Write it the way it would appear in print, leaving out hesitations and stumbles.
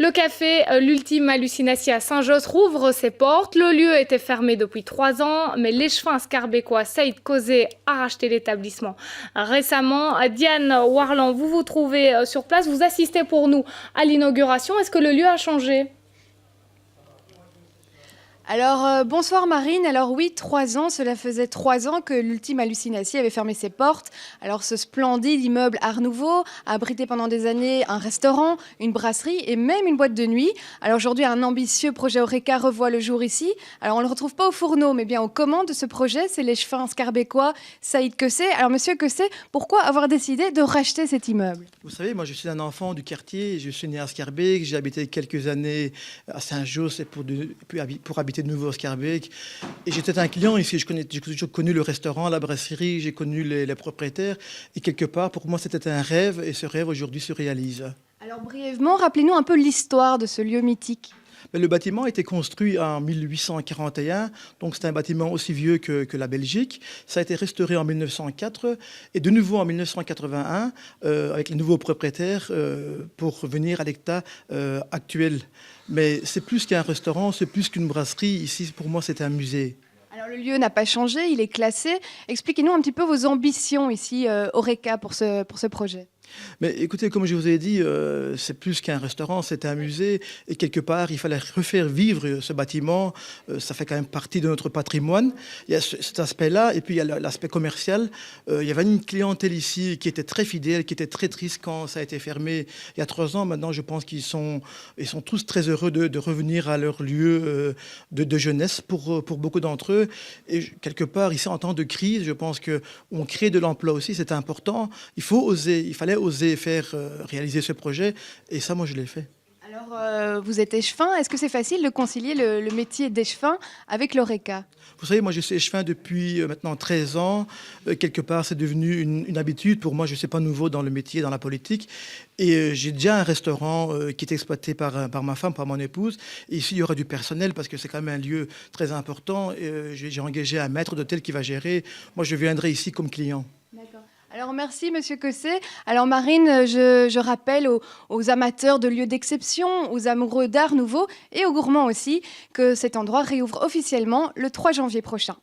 Le café L'Ultime Hallucination à Saint-Josse rouvre ses portes. Le lieu était fermé depuis 3 ans, mais l'échevin scarbécois Saïd Kozé a racheté l'établissement récemment. Diane Warland, vous vous trouvez sur place, vous assistez pour nous à l'inauguration. Est-ce que le lieu a changé ? Alors, bonsoir Marine. Alors oui, 3 ans, cela faisait 3 ans que l'Ultime Hallucination avait fermé ses portes. Alors ce splendide immeuble Art Nouveau a abrité pendant des années un restaurant, une brasserie et même une boîte de nuit. Alors aujourd'hui, un ambitieux projet Horeca revoit le jour ici. Alors on ne le retrouve pas au fourneau, mais bien aux commandes de ce projet, c'est l'échevin scarbécois Saïd Kozé. Alors monsieur Kozé, pourquoi avoir décidé de racheter cet immeuble ? Vous savez, moi je suis un enfant du quartier, je suis né à Scarbeck, j'ai habité quelques années à Saint-Josse pour habiter de nouveau à Scarbeck. Et j'étais un client ici, j'ai toujours connu le restaurant, la brasserie, j'ai connu les propriétaires. Et quelque part, pour moi, c'était un rêve et ce rêve aujourd'hui se réalise. Alors brièvement, rappelez-nous un peu l'histoire de ce lieu mythique. Le bâtiment a été construit en 1841, donc c'est un bâtiment aussi vieux que la Belgique. Ça a été restauré en 1904 et de nouveau en 1981 avec les nouveaux propriétaires pour revenir à l'état actuel. Mais c'est plus qu'un restaurant, c'est plus qu'une brasserie. Ici, pour moi, c'est un musée. Alors le lieu n'a pas changé, il est classé. Expliquez-nous un petit peu vos ambitions ici, Horeca, pour ce projet. Mais écoutez, comme je vous ai dit, c'est plus qu'un restaurant, c'est un musée. Et quelque part, il fallait refaire vivre ce bâtiment. Ça fait quand même partie de notre patrimoine. Il y a cet aspect-là. Et puis, il y a l'aspect commercial. Il y avait une clientèle ici qui était très fidèle, qui était très triste quand ça a été fermé il y a 3 ans. Maintenant, je pense qu'ils sont tous très heureux de revenir à leur lieu de jeunesse pour beaucoup d'entre eux. Et quelque part, ici, en temps de crise, je pense qu'on crée de l'emploi aussi. C'est important. Il fallait oser faire réaliser ce projet. Et ça, moi, je l'ai fait. Alors, vous êtes échevin. Est-ce que c'est facile de concilier le métier d'échevin avec l'Horeca ? Vous savez, moi, je suis échevin depuis maintenant 13 ans. Quelque part, c'est devenu une habitude. Pour moi, je ne suis pas nouveau dans le métier, dans la politique. Et j'ai déjà un restaurant qui est exploité par ma femme, par mon épouse. Et ici, il y aura du personnel parce que c'est quand même un lieu très important. J'ai engagé un maître d'hôtel qui va gérer. Moi, je viendrai ici comme client. D'accord. Alors merci Monsieur Kozé. Alors Marine, je rappelle aux amateurs de lieux d'exception, aux amoureux d'art nouveau et aux gourmands aussi que cet endroit réouvre officiellement le 3 janvier prochain.